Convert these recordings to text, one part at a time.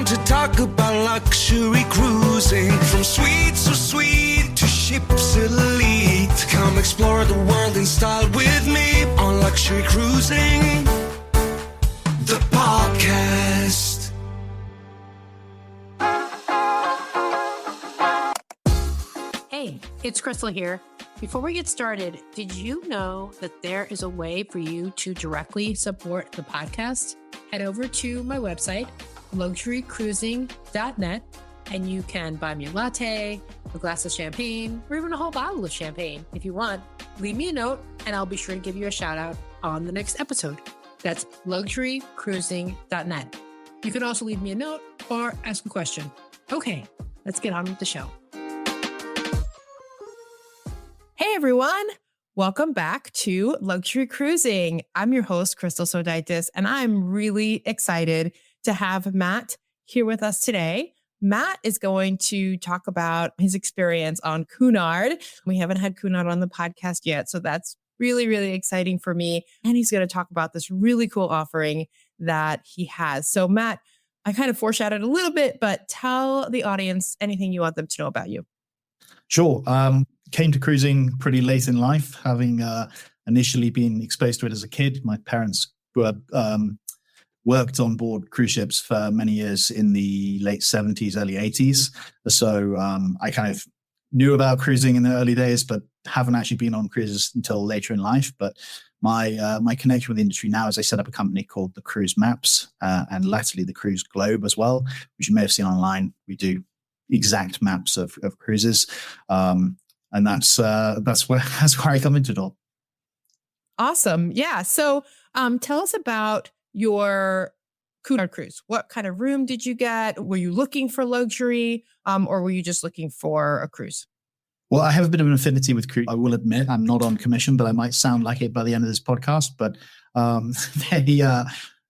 to talk about luxury cruising. From suites so sweet to ships elite. Come explore the world in style with me on Luxury Cruising, the podcast. Hey, it's Krystal here. Before we get started, did you know that there is a way for you to directly support the podcast? Head over to my website, luxurycruising.net, and you can buy me a latte, a glass of champagne, or even a whole bottle of champagne if you want. Leave me a note, and I'll be sure to give you a shout out on the next episode. That's luxurycruising.net. You can also leave me a note or ask a question. Okay, let's get on with the show. Hey everyone, welcome back to Luxury Cruising. I'm your host, Krystal Sodaitis, and I'm really excited to have Matt here with us today. Matt is going to talk about his experience on Cunard. We haven't had Cunard on the podcast yet, so that's really, really exciting for me. And he's going to talk about this really cool offering that he has. So Matt, I kind of foreshadowed a little bit, but tell the audience anything you want them to know about you. Sure. Came to cruising pretty late in life, having initially been exposed to it as a kid. My parents were worked on board cruise ships for many years in the late 70s, early 80s. So I kind of knew about cruising in the early days, but haven't actually been on cruises until later in life. But my connection with the industry now is I set up a company called the Cruise Maps and latterly the Cruise Globe as well, which you may have seen online. We do exact maps of cruises. And that's where I come into it all. Awesome. Yeah. So tell us about your Cunard cruise. What kind of room did you get? Were you looking for luxury or were you just looking for a cruise? Well, I have a bit of an affinity with cruise. I will admit I'm not on commission, but I might sound like it by the end of this podcast. But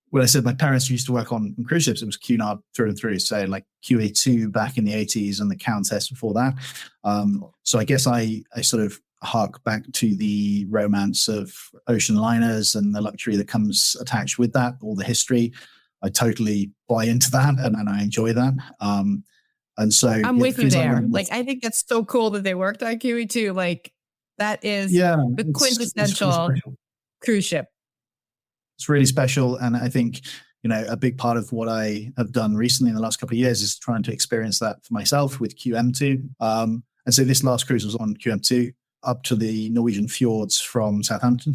when I said my parents used to work on cruise ships, it was Cunard through and through. So like QA2 back in the 80s and the Countess before that. So I guess I sort of hark back to the romance of ocean liners and the luxury that comes attached with that, all the history. I totally buy into that and I enjoy that. And so I'm with you there. Like, I think that's so cool that they worked on QE2. Like that is the quintessential cruise ship. It's really special. And I think, a big part of what I have done recently in the last couple of years is trying to experience that for myself with QM2. And so this last cruise was on QM2 up to the Norwegian fjords from Southampton.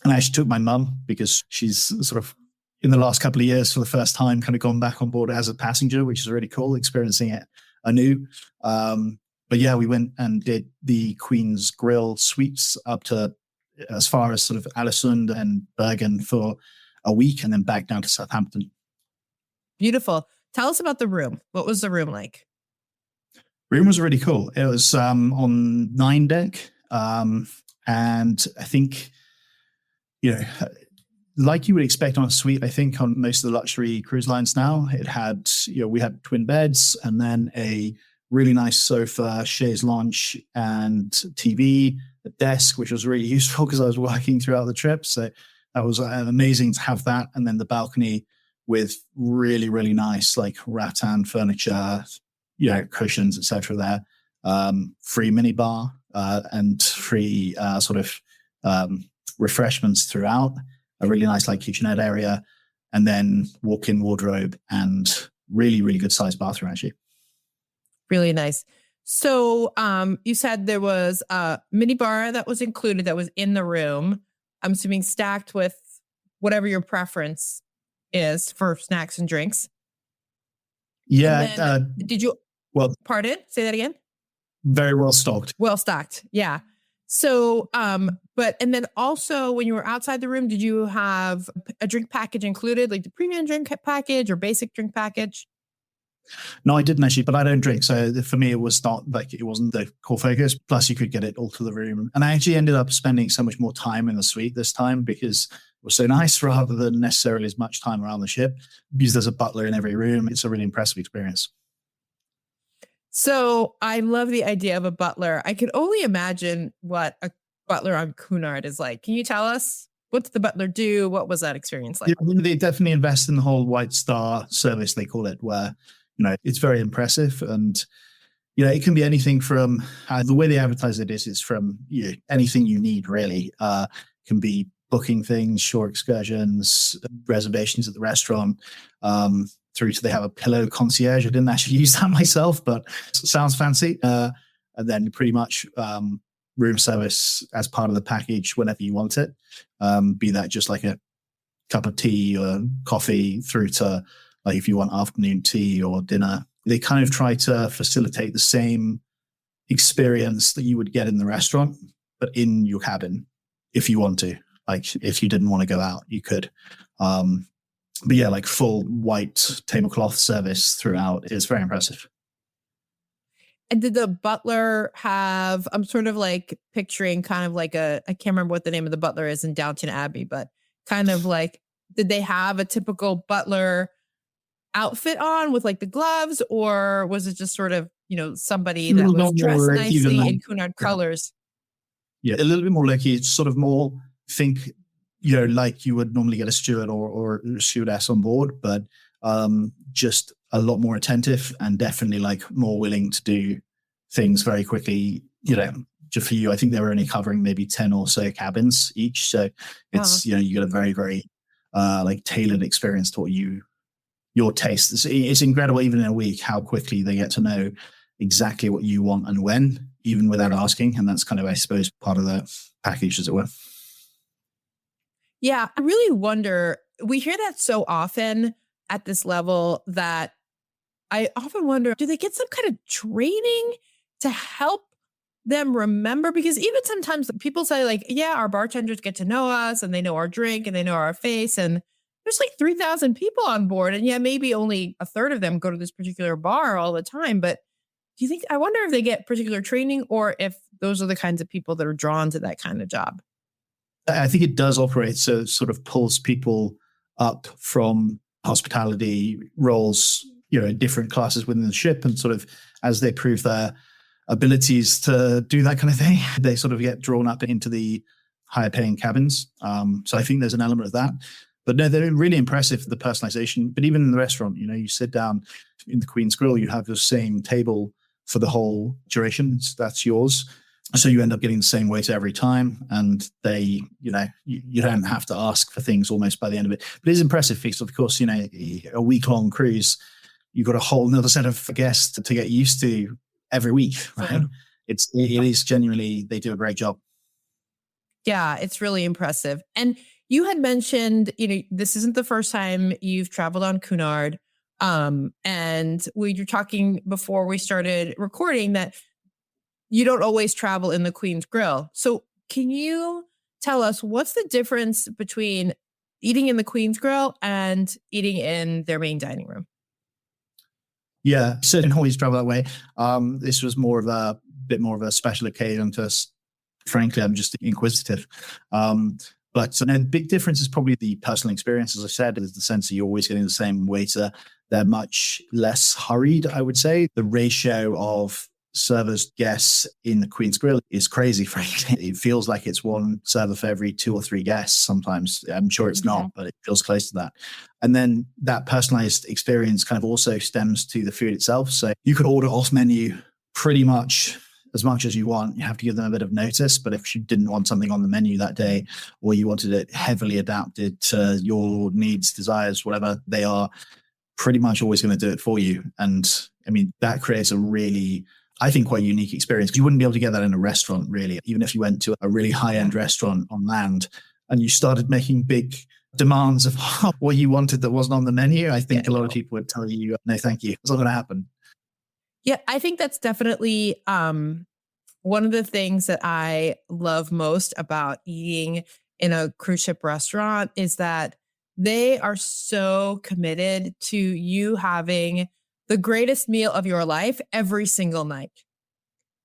And I actually took my mum because she's sort of in the last couple of years for the first time kind of gone back on board as a passenger, which is really cool, experiencing it anew. But yeah, we went and did the Queen's Grill suites up to as far as sort of Aalesund and Bergen for a week and then back down to Southampton. Beautiful. Tell us about the room. What was the room like? Room was really cool. It was on 9 deck. And I think, like you would expect on a suite, I think on most of the luxury cruise lines now, it had, we had twin beds and then a really nice sofa, chaise lounge and TV, a desk, which was really useful because I was working throughout the trip. So that was amazing to have that. And then the balcony with really, really nice like rattan furniture, cushions, etc. there. Free minibar and free sort of refreshments throughout. A really nice like kitchenette area, and then walk-in wardrobe and really, really good sized bathroom actually. Really nice. So you said there was a mini bar that was included that was in the room. I'm assuming stacked with whatever your preference is for snacks and drinks. Yeah. Did you? Well, pardon? Say that again. Very well stocked. Well stocked. Yeah. So, and then also when you were outside the room, did you have a drink package included, like the premium drink package or basic drink package? No, I didn't actually, but I don't drink. So for me, it was not like, it wasn't the core focus. Plus you could get it all to the room. And I actually ended up spending so much more time in the suite this time because it was so nice rather than necessarily as much time around the ship because there's a butler in every room. It's a really impressive experience. So I love the idea of a butler. I could only imagine what a butler on Cunard is like. Can you tell us what did the butler do? What was that experience like? Yeah, I mean, they definitely invest in the whole White Star service, they call it, where, it's very impressive. And, it can be anything from the way they advertise it is from anything you need, really. Can be booking things, shore excursions, reservations at the restaurant, through to they have a pillow concierge. I didn't actually use that myself, but it sounds fancy. And then pretty much room service as part of the package whenever you want it. Be that just like a cup of tea or coffee through to like if you want afternoon tea or dinner. They kind of try to facilitate the same experience that you would get in the restaurant, but in your cabin if you want to. Like if you didn't want to go out, you could. But yeah, like full white tablecloth service throughout is very impressive. And did the butler have, I'm sort of like picturing kind of like I can't remember what the name of the butler is in Downton Abbey, but kind of like, did they have a typical butler outfit on with like the gloves, or was it just sort of, somebody that was dressed nicely in Cunard colors? Yeah, a little bit more like it's sort of more think, like you would normally get a steward or a stewardess on board, but just a lot more attentive and definitely like more willing to do things very quickly, just for you. I think they were only covering maybe 10 or so cabins each. So it's, you get a very, very like tailored experience to what your taste. It's incredible, even in a week, how quickly they get to know exactly what you want and when, even without asking. And that's kind of, I suppose, part of the package, as it were. Yeah, I really wonder, we hear that so often at this level that I often wonder, do they get some kind of training to help them remember? Because even sometimes people say like, yeah, our bartenders get to know us and they know our drink and they know our face. And there's like 3,000 people on board. And yeah, maybe only a third of them go to this particular bar all the time. But I wonder if they get particular training or if those are the kinds of people that are drawn to that kind of job. I think it does operate so it sort of pulls people up from hospitality roles, in different classes within the ship, and sort of as they prove their abilities to do that kind of thing, they sort of get drawn up into the higher paying cabins. So I think there's an element of that. But no, they're really impressive, the personalization. But even in the restaurant, you sit down in the Queen's Grill, you have the same table for the whole duration. That's yours. So you end up getting the same waiter every time. And they, you don't have to ask for things almost by the end of it. But it is impressive because, of course, a week-long cruise, you've got a whole another set of guests to get used to every week, right? Yeah. It is genuinely, they do a great job. Yeah, it's really impressive. And you had mentioned, this isn't the first time you've traveled on Cunard. And we were talking before we started recording that you don't always travel in the Queen's Grill. So can you tell us what's the difference between eating in the Queen's Grill and eating in their main dining room? Yeah, so I didn't always travel that way. This was bit more of a special occasion to us. Frankly, I'm just inquisitive. But the big difference is probably the personal experience. As I said, is the sense that you're always getting the same waiter. They're much less hurried, I would say. The ratio of servers guests in the Queen's Grill is crazy, frankly. It feels like it's one server for every 2 or 3 guests sometimes. I'm sure it's not, but it feels close to that. And then that personalized experience kind of also stems to the food itself. So you could order off menu pretty much as you want. You have to give them a bit of notice, but if you didn't want something on the menu that day, or you wanted it heavily adapted to your needs, desires, whatever they are, pretty much always going to do it for you. And I mean, that creates a really, I think, quite unique experience. You wouldn't be able to get that in a restaurant, really. Even if you went to a really high-end restaurant on land and you started making big demands of what you wanted that wasn't on the menu, I think a lot of people would tell you, no, thank you. It's not going to happen. Yeah, I think that's definitely one of the things that I love most about eating in a cruise ship restaurant is that they are so committed to you having the greatest meal of your life every single night.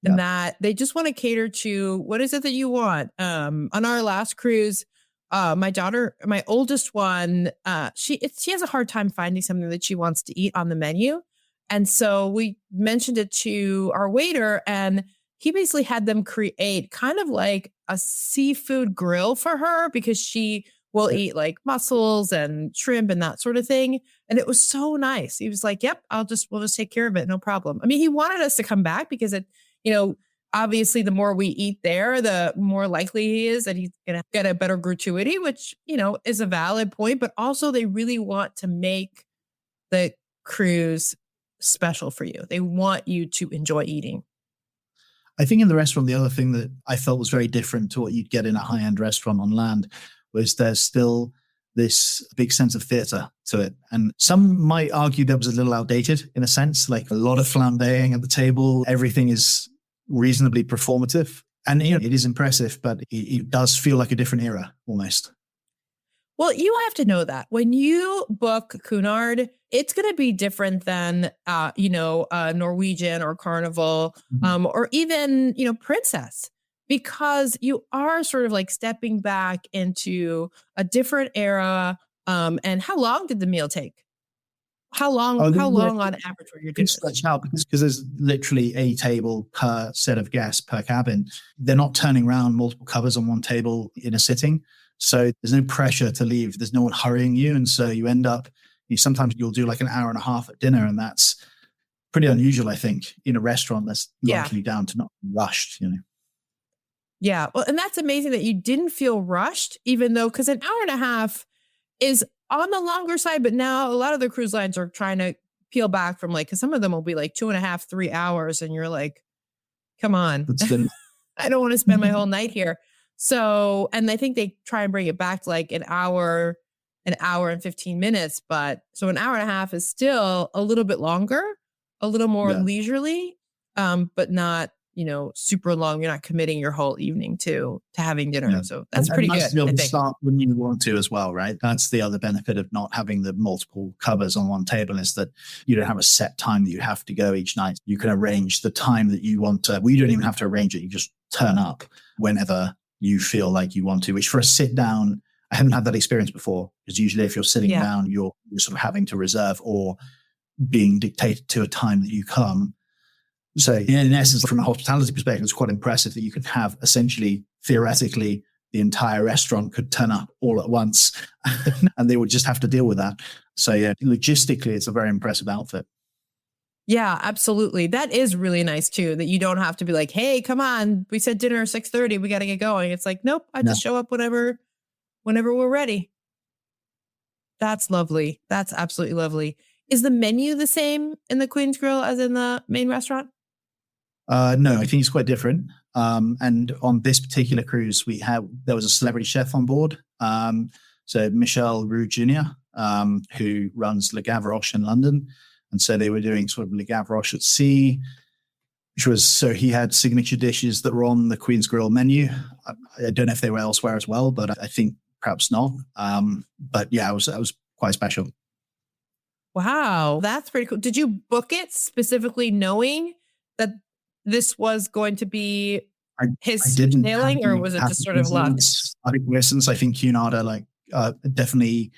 And that they just want to cater to what is it that you want. On our last cruise, my oldest one, she has a hard time finding something that she wants to eat on the menu. And so we mentioned it to our waiter, and he basically had them create kind of like a seafood grill for her because she will eat like mussels and shrimp and that sort of thing. And it was so nice. He was like, yep, we'll just take care of it. No problem. I mean, he wanted us to come back because obviously the more we eat there, the more likely he is that he's going to get a better gratuity, which, is a valid point, but also they really want to make the cruise special for you. They want you to enjoy eating. I think in the restaurant, the other thing that I felt was very different to what you'd get in a high-end restaurant on land was there's still this big sense of theater to it. And some might argue that was a little outdated in a sense, like a lot of flambeing at the table. Everything is reasonably performative. And it is impressive, but it does feel like a different era almost. Well, you have to know that when you book Cunard, it's going to be different than, Norwegian or Carnival, or even, Princess, because you are sort of like stepping back into a different era. And how long did the meal take? How long on average were your dinners? Stretch out because there's literally a table per set of guests per cabin. They're not turning around multiple covers on one table in a sitting. So there's no pressure to leave. There's no one hurrying you. And so you end up, sometimes you'll do like an hour and a half at dinner. And that's pretty unusual, I think, in a restaurant that's likely down to not rushed, Yeah. Well, and that's amazing that you didn't feel rushed, even though, because an hour and a half is on the longer side. But now a lot of the cruise lines are trying to peel back from because some of them will be like 2.5, 3 hours. And you're like, come on, I don't want to spend my whole night here. So, and I think they try and bring it back to like an hour and 15 minutes. But so an hour and a half is still a little bit longer, a little more leisurely, but not, super long. You're not committing your whole evening to having dinner. Yeah. So that's pretty good. To be able to start when you want to as well, right? That's the other benefit of not having the multiple covers on one table is that you don't have a set time that you have to go each night. You can arrange the time that you want to. Well, you don't even have to arrange it. You just turn up whenever you feel like you want to, which for a sit down, I haven't had that experience before. Because usually if you're sitting down, you're sort of having to reserve or being dictated to a time that you come. So in essence, from a hospitality perspective, it's quite impressive that you can have essentially, theoretically, the entire restaurant could turn up all at once and they would just have to deal with that. So logistically, it's a very impressive outfit. Yeah, absolutely. That is really nice too, that you don't have to be like, hey, come on, we said dinner 6:30, we got to get going. It's like, nope, I just show up whenever we're ready. That's lovely. That's absolutely lovely. Is the menu the same in the Queen's Grill as in the main restaurant? No, I think it's quite different. And on this particular cruise, there was a celebrity chef on board. So Michel Roux Jr., who runs Le Gavroche in London. And so they were doing sort of Le Gavroche at sea, so he had signature dishes that were on the Queen's Grill menu. I don't know if they were elsewhere as well, but I think perhaps not. But yeah, it was quite special. Wow, that's pretty cool. Did you book it specifically knowing that this was going to be his sailing, or was it just sort of luck? I think Cunard are definitely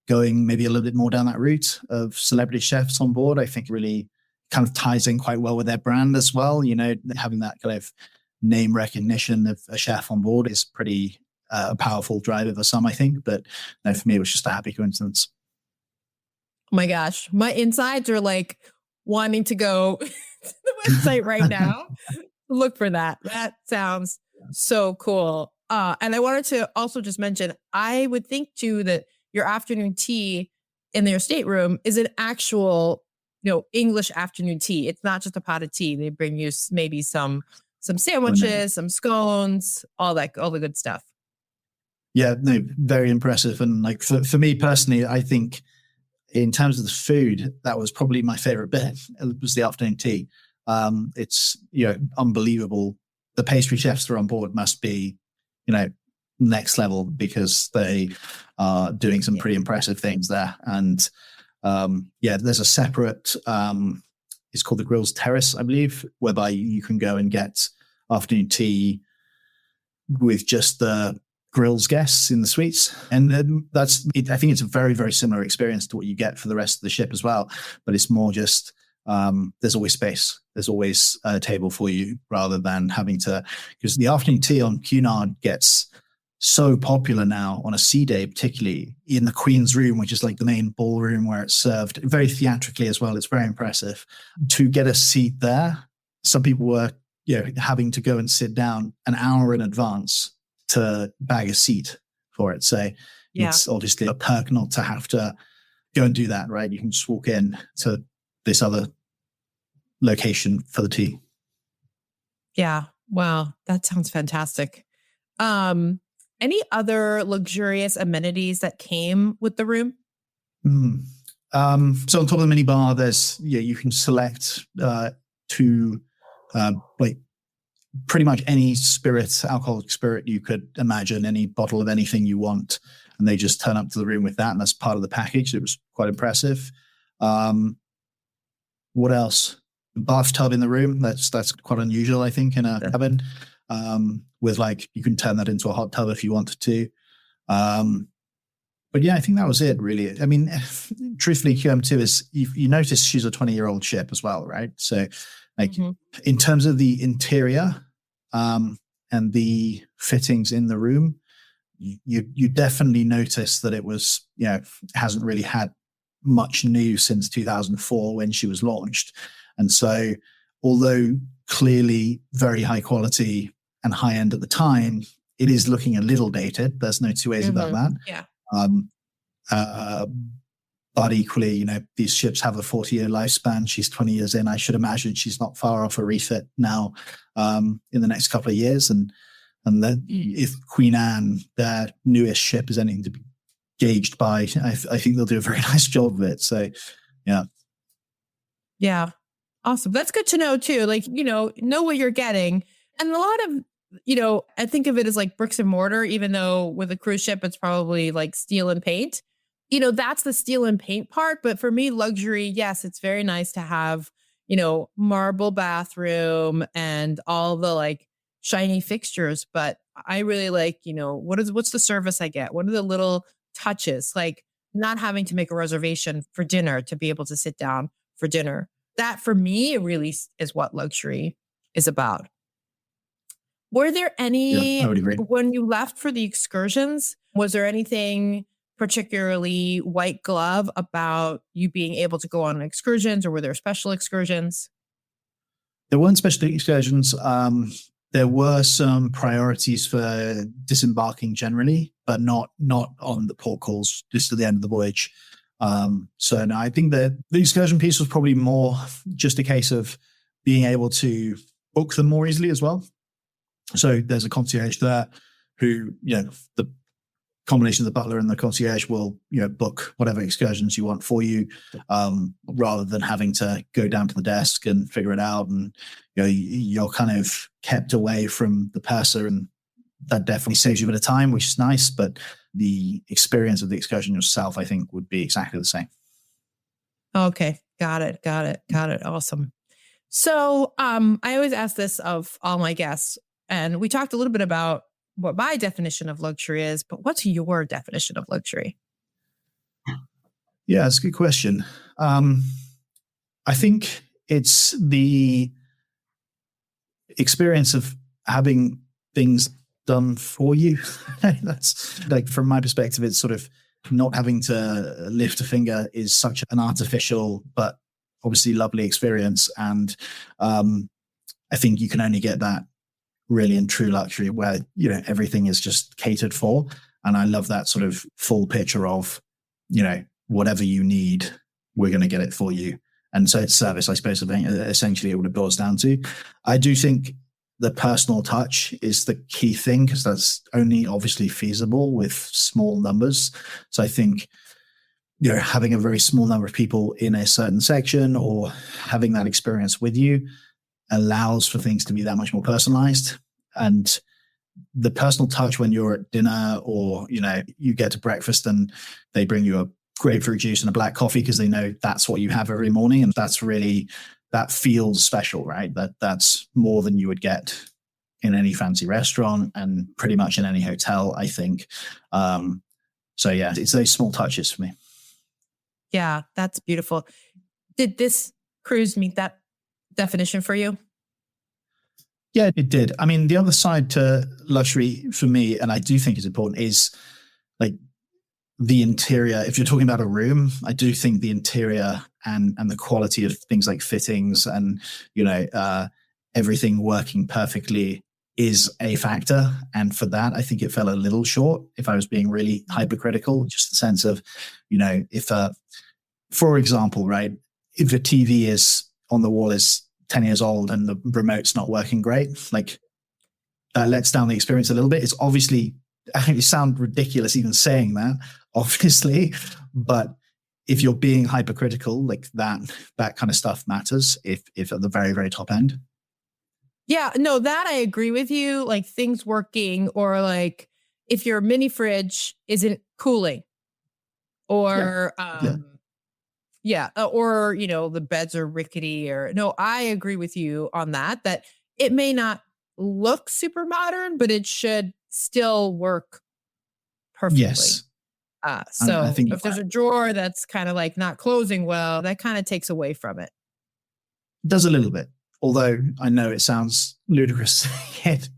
going maybe a little bit more down that route of celebrity chefs on board. I think really kind of ties in quite well with their brand as well. Having that kind of name recognition of a chef on board is pretty a powerful driver for some, I think. But for me, it was just a happy coincidence. Oh my gosh, my insides are like wanting to go to the website right now. Look for that. That sounds so cool. And I wanted to also just mention, I would think too that your afternoon tea in their stateroom is an actual, English afternoon tea. It's not just a pot of tea. They bring you maybe some sandwiches, some scones, all the good stuff. Yeah, no, very impressive. And for me personally, I think in terms of the food, that was probably my favorite bit. It was the afternoon tea. It's unbelievable. The pastry chefs that are on board must be, next level, because they are doing some pretty impressive things there. And there's a separate, it's called the Grills Terrace, I believe, whereby you can go and get afternoon tea with just the Grills guests in the suites. And I think it's a very, very similar experience to what you get for the rest of the ship as well. But it's more just there's always space. There's always a table for you rather than having to, because the afternoon tea on Cunard gets so popular now on a sea day, particularly in the Queen's Room, which is like the main ballroom where it's served very theatrically as well. It's very impressive. To get a seat there, some people were having to go and sit down an hour in advance to bag a seat for it. So it's obviously a perk not to have to go and do that, right? You can just walk in to this other location for the tea. Yeah. Wow. That sounds fantastic. Any other luxurious amenities that came with the room? So on top of the mini bar, there's you can select to like pretty much any alcoholic spirit you could imagine, any bottle of anything you want, and they just turn up to the room with that, and that's part of the package. It was quite impressive. What else? Bathtub in the room. That's quite unusual, I think, in a cabin. With you can turn that into a hot tub if you wanted to. But yeah, I think that was it, really. I mean, truthfully, QM2 is, you notice she's a 20-year-old ship as well, right? So, in terms of the interior and the fittings in the room, you definitely notice that it was, hasn't really had much new since 2004 when she was launched. And so, although clearly very high quality and high end at the time, it is looking a little dated. There's no two ways about that. Yeah. But equally, these ships have a 40-year lifespan. She's 20 years in. I should imagine she's not far off a refit now in the next couple of years. And then if Queen Anne, their newest ship, is anything to be gauged by, I think they'll do a very nice job of it. So, yeah. Yeah. Awesome. That's good to know too. Know what you're getting. And a lot of, I think of it as like bricks and mortar, even though with a cruise ship, it's probably like steel and paint. That's the steel and paint part. But for me, luxury, yes, it's very nice to have, marble bathroom and all the shiny fixtures. But I really like, what's the service I get? What are the little touches? Like not having to make a reservation for dinner to be able to sit down for dinner. That for me really is what luxury is about. Were there any, I would agree. When you left for the excursions, was there anything particularly white glove about you being able to go on excursions, or were there special excursions? There weren't special excursions. There were some priorities for disembarking generally, but not on the port calls, just at the end of the voyage. So no, I think that the excursion piece was probably more just a case of being able to book them more easily as well. So there's a concierge there who, the combination of the butler and the concierge will, book whatever excursions you want for you, rather than having to go down to the desk and figure it out. And, you're kind of kept away from the purser, and that definitely saves you a bit of time, which is nice. But the experience of the excursion yourself, I think, would be exactly the same. Okay. Got it. Awesome. So, I always ask this of all my guests, and we talked a little bit about what my definition of luxury is, but what's your definition of luxury? Yeah, it's a good question. I think it's the experience of having things done for you. That's from my perspective, it's sort of not having to lift a finger is such an artificial, but obviously lovely experience. And I think you can only get that really in true luxury, where everything is just catered for. And I love that sort of full picture of whatever you need, we're going to get it for you. And so it's service, I suppose, essentially what it boils down to. I do think the personal touch is the key thing, because that's only obviously feasible with small numbers. So I think having a very small number of people in a certain section, or having that experience with you, allows for things to be that much more personalized. And the personal touch when you're at dinner, or you get to breakfast and they bring you a grapefruit juice and a black coffee because they know that's what you have every morning, and that feels special, right? That's more than you would get in any fancy restaurant and pretty much in any hotel, I think. So yeah, it's those small touches for me. Yeah, that's beautiful. Did this cruise meet that definition for you? Yeah, it did. I mean, the other side to luxury for me, and I do think is important, is like the interior. If you're talking about a room, I do think the interior and the quality of things like fittings and, everything working perfectly is a factor. And for that, I think it fell a little short if I was being really hypercritical, just the sense of, if, for example, right, if a TV is on the wall is 10 years old and the remote's not working great, like that lets down the experience a little bit. It's obviously, I think it sounds ridiculous even saying that, obviously, but if you're being hypercritical, like that kind of stuff matters if at the very, very top end. Yeah, no, that I agree with you. Like things working, or like if your mini fridge isn't cooling, or or the beds are rickety, or no, I agree with you on that it may not look super modern, but it should still work perfectly. Yes. So I think if there's a drawer that's kind of like not closing well, that kind of takes away from it. it does a little bit, although I know it sounds ludicrous.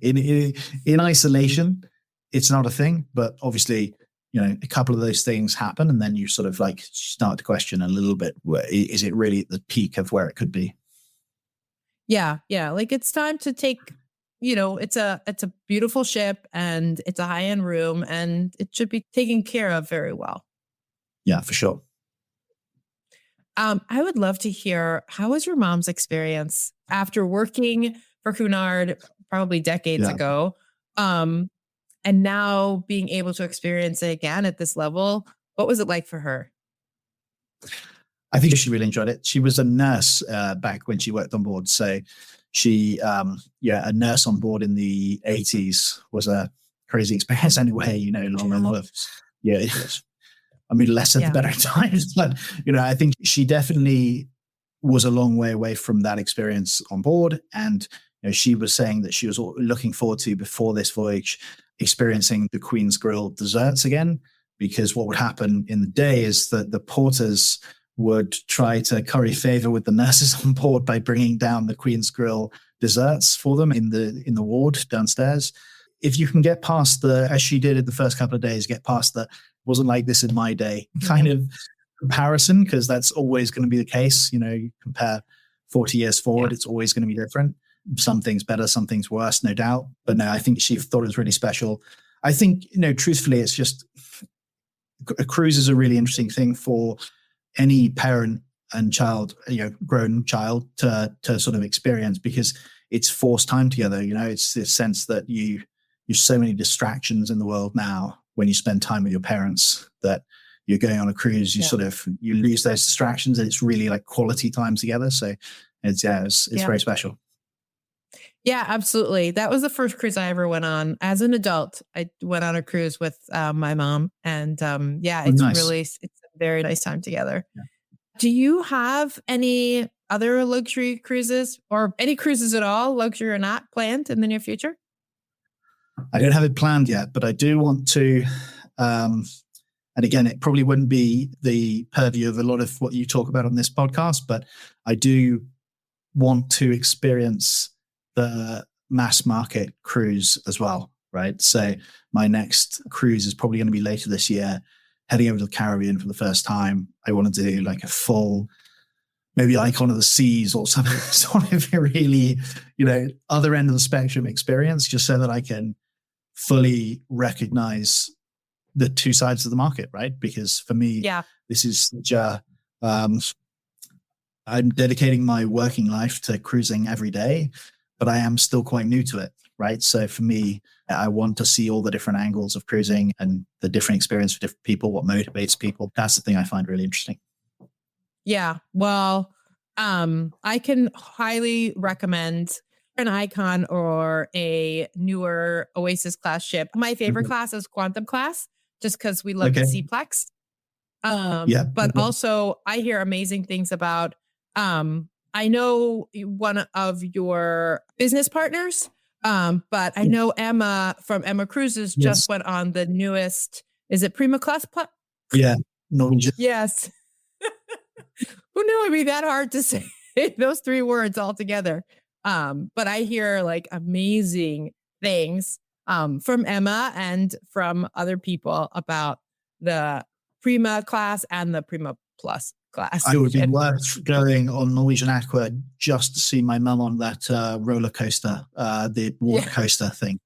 in isolation, it's not a thing, but obviously, a couple of those things happen, and then you sort of like start to question a little bit, is it really at the peak of where it could be? Yeah. Like it's time to take, it's a beautiful ship and it's a high-end room and it should be taken care of very well. Yeah, for sure. I would love to hear, how was your mom's experience after working for Cunard probably decades Yeah. ago, and now being able to experience it again at this level? What was it like for her? I think she really enjoyed it. She was a nurse back when she worked on board. So she, a nurse on board in the 80s was a crazy experience anyway, long enough. Yeah. I mean, less at the better times. But, I think she definitely was a long way away from that experience on board. And, she was saying that she was looking forward to, before this voyage, experiencing the Queen's Grill desserts again, because what would happen in the day is that the porters would try to curry favor with the nurses on board by bringing down the Queen's Grill desserts for them in the ward downstairs. If you can get past as she did in the first couple of days, get past wasn't like this in my day kind of comparison, because that's always going to be the case. You compare 40 years forward, it's always going to be different. Some things better, some things worse, no doubt. But no, I think she thought it was really special. I think, truthfully, it's just a cruise is a really interesting thing for any parent and child, grown child to sort of experience, because it's forced time together. It's this sense that there's so many distractions in the world now when you spend time with your parents, that you're going on a cruise, you lose those distractions, and it's really like quality time together. So it's very special. Yeah, absolutely. That was the first cruise I ever went on as an adult. I went on a cruise with my mom, and it's nice. it's a very nice time together. Yeah. Do you have any other luxury cruises, or any cruises at all, luxury or not, planned in the near future? I don't have it planned yet, but I do want to. And again, it probably wouldn't be the purview of a lot of what you talk about on this podcast, but I do want to experience the mass market cruise as well, right? So my next cruise is probably going to be later this year, heading over to the Caribbean for the first time. I want to do like a full, maybe Icon of the Seas or something, sort of really, other end of the spectrum experience, just so that I can fully recognize the two sides of the market, right? Because for me, this is such I'm dedicating my working life to cruising every day, but I am still quite new to it, right? So for me, I want to see all the different angles of cruising and the different experience for different people, what motivates people. That's the thing I find really interesting. Yeah. Well, I can highly recommend an Icon or a newer Oasis class ship. My favorite class is Quantum class, just because we love the Seaplex. But also I hear amazing things about, I know one of your business partners, but I know Emma from Emma Cruises just went on the newest, is it Prima class? Yeah. Norwegian. Yes. Who knew it'd be that hard to say? those three words all together. But I hear like amazing things from Emma and from other people about the Prima class and the Prima Plus class. It would be worth going on Norwegian Aqua just to see my mum on that roller coaster, the water coaster thing.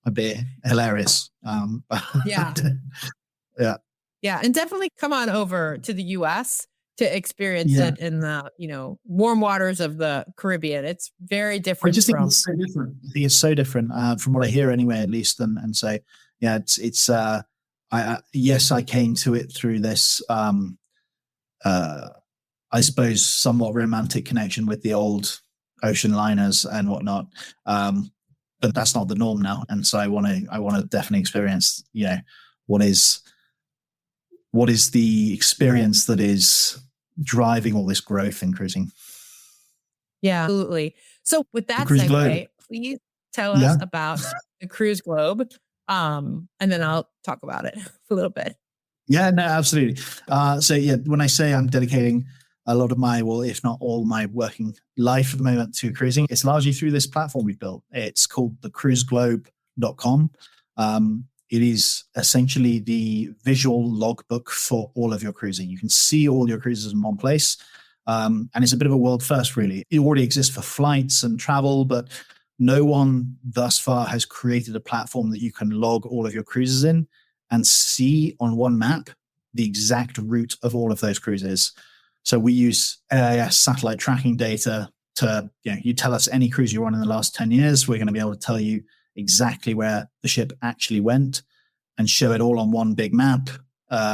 It'd be hilarious. Yeah. Yeah. Yeah. And definitely come on over to the US to experience it in the, warm waters of the Caribbean. It's very different. I just think it's so different. I think it's so different from what I hear anyway, at least. And so, yeah, it's yes, I came to it through this, I suppose, somewhat romantic connection with the old ocean liners and whatnot. But that's not the norm now. And so I want to definitely experience, what is the experience that is driving all this growth in cruising. Yeah, absolutely. So with that segue, please tell us about the Cruise Globe. And then I'll talk about it a little bit. Yeah, no, absolutely. When I say I'm dedicating a lot of my, well, if not all my working life at the moment to cruising, it's largely through this platform we've built. It's called thecruiseglobe.com. It is essentially the visual logbook for all of your cruising. You can see all your cruises in one place. And it's a bit of a world first, really. It already exists for flights and travel, but no one thus far has created a platform that you can log all of your cruises in and see on one map the exact route of all of those cruises. So we use AIS satellite tracking data to, you tell us any cruise you're on in the last 10 years, we're going to be able to tell you exactly where the ship actually went and show it all on one big map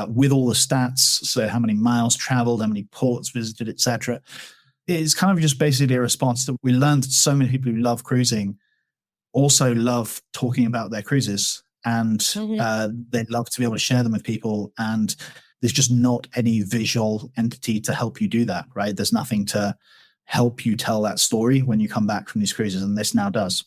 with all the stats. So how many miles traveled, how many ports visited, etc. It's kind of just basically a response that we learned that so many people who love cruising also love talking about their cruises, and they'd love to be able to share them with people. And there's just not any visual entity to help you do that, right? There's nothing to help you tell that story when you come back from these cruises, and this now does.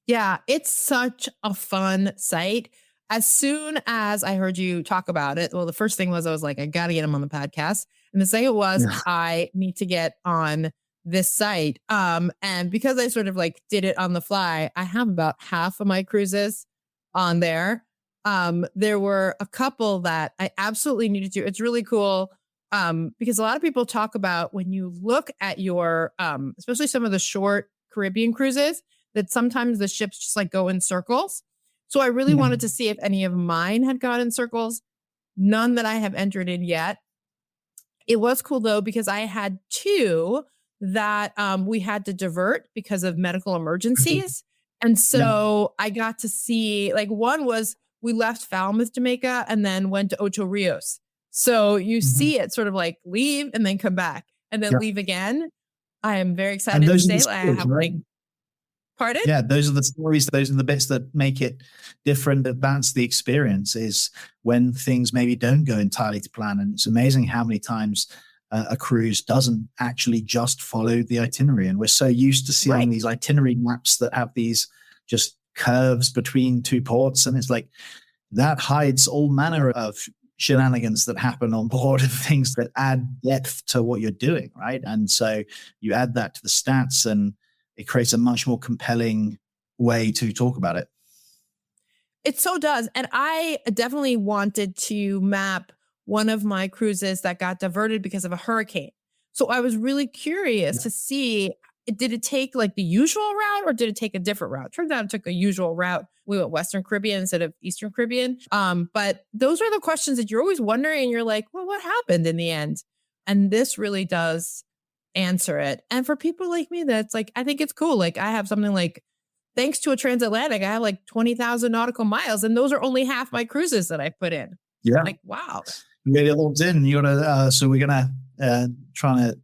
Yeah, it's such a fun site. As soon as I heard you talk about it, well, the first thing was I was like, I got to get him on the podcast. And the second was I need to get on this site. And because I sort of like did it on the fly, I have about half of my cruises on there. There were a couple that I absolutely needed to. It's really cool because a lot of people talk about when you look at your, especially some of the short Caribbean cruises, that sometimes the ships just like go in circles. So I really wanted to see if any of mine had gone in circles. None that I have entered in yet. It was cool though, because I had two that we had to divert because of medical emergencies. And so I got to see, like, one was we left Falmouth, Jamaica, and then went to Ocho Rios. So you see it sort of like leave and then come back and then leave again. I am very excited to say I have pardon? Yeah, those are the stories. Those are the bits that make it different. That's the experience, is when things maybe don't go entirely to plan. And it's amazing how many times a cruise doesn't actually just follow the itinerary. And we're so used to seeing these itinerary maps that have these just curves between two ports. And it's like that hides all manner of shenanigans that happen on board, of things that add depth to what you're doing, right? And so you add that to the stats, and it creates a much more compelling way to talk about it. It so does. And I definitely wanted to map one of my cruises that got diverted because of a hurricane. So I was really curious to see, did it take like the usual route or did it take a different route? Turns out it took a usual route. We went Western Caribbean instead of Eastern Caribbean. But those are the questions that you're always wondering. And you're like, well, what happened in the end? And this really does answer it. And for people like me, that's like, I think it's cool. Like I have something like, thanks to a transatlantic, I have like 20,000 nautical miles, and those are only half my cruises that I put in. Yeah. Like, wow. You get it logged in. You gotta, so we're going to try to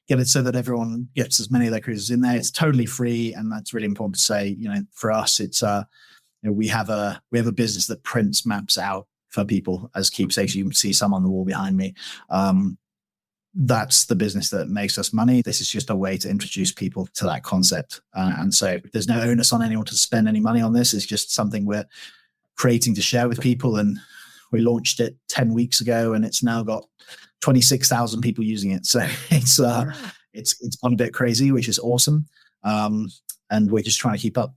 get it so that everyone gets as many of their cruises in there. It's totally free. And that's really important to say, for us, it's, we have a business that prints maps out for people as keepsakes. You can see some on the wall behind me. That's the business that makes us money. This is just a way to introduce people to that concept. And so there's no onus on anyone to spend any money on this. It's just something we're creating to share with people. And we launched it 10 weeks ago, and it's now got 26,000 people using it. So it's gone a bit crazy, which is awesome. And we're just trying to keep up.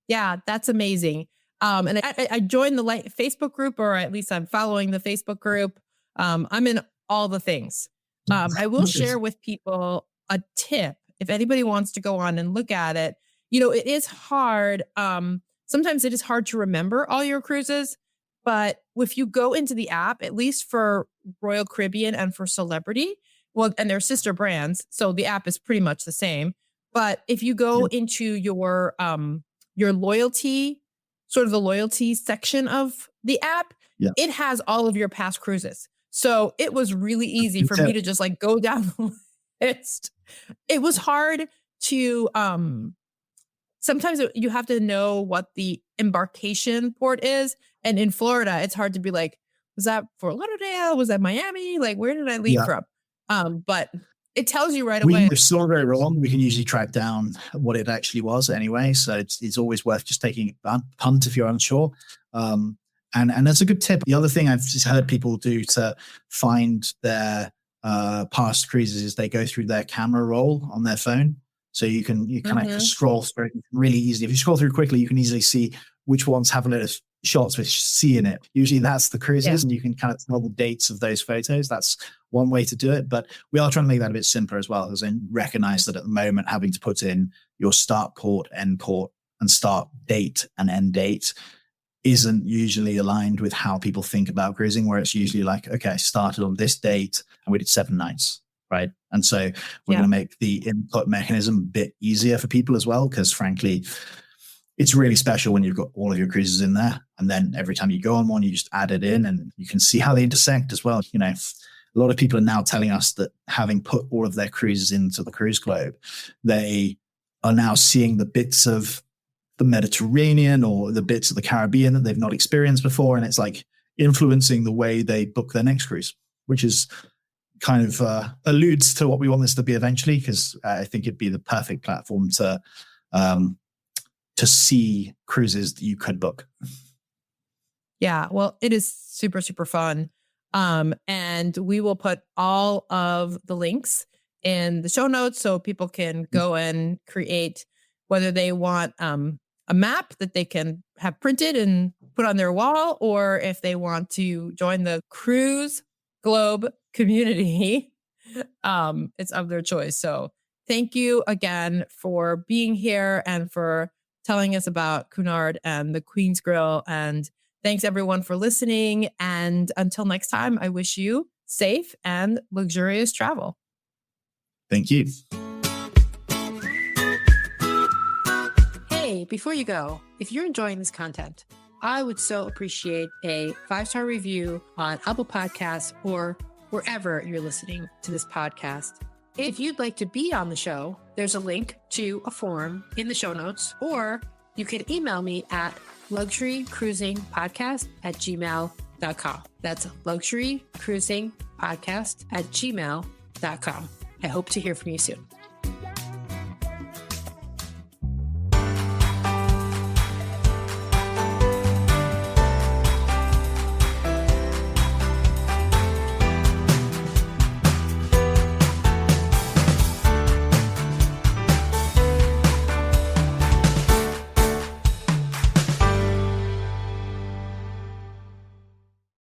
Yeah, that's amazing. And I joined the Facebook group, or at least I'm following the Facebook group. I'm in all the things. I will share with people a tip if anybody wants to go on and look at it. It is hard. Sometimes it is hard to remember all your cruises, but if you go into the app, at least for Royal Caribbean and for Celebrity, well, and they're sister brands, so the app is pretty much the same. But if you go into your loyalty, sort of the loyalty section of the app, it has all of your past cruises. So it was really easy for me to just like go down the list. It was hard to, sometimes you have to know what the embarkation port is. And in Florida, it's hard to be like, was that Fort Lauderdale? Was that Miami? Like, where did I leave from? But it tells you right away. If still very wrong, we can usually track down what it actually was anyway. So it's always worth just taking a punt if you're unsure. And that's a good tip. The other thing I've just heard people do to find their past cruises is they go through their camera roll on their phone. So you kind of scroll through really easily. If you scroll through quickly, you can easily see which ones have a little shots with C in it. Usually that's the cruises, and you can kind of tell the dates of those photos. That's one way to do it. But we are trying to make that a bit simpler as well, as in recognize that at the moment, having to put in your start port, end port, and start date and end date isn't usually aligned with how people think about cruising, where it's usually like, okay, I started on this date and we did 7 nights, right? And so we're going to make the input mechanism a bit easier for people as well, because frankly, it's really special when you've got all of your cruises in there. And then every time you go on one, you just add it in and you can see how they intersect as well. A lot of people are now telling us that having put all of their cruises into the cruise globe, they are now seeing the bits of the Mediterranean or the bits of the Caribbean that they've not experienced before. And it's like influencing the way they book their next cruise, which is kind of alludes to what we want this to be eventually, because I think it'd be the perfect platform to see cruises that you could book. Yeah, well, it is super, super fun. And we will put all of the links in the show notes so people can go and create, whether they want a map that they can have printed and put on their wall, or if they want to join the Cruise Globe community, it's of their choice. So thank you again for being here and for telling us about Cunard and the Queen's Grill. And thanks everyone for listening. And until next time, I wish you safe and luxurious travel. Thank you. Hey, before you go, if you're enjoying this content, I would so appreciate a 5-star review on Apple Podcasts or wherever you're listening to this podcast. If you'd like to be on the show, there's a link to a form in the show notes, or you can email me at luxurycruisingpodcast@gmail.com. That's luxurycruisingpodcast@gmail.com. I hope to hear from you soon.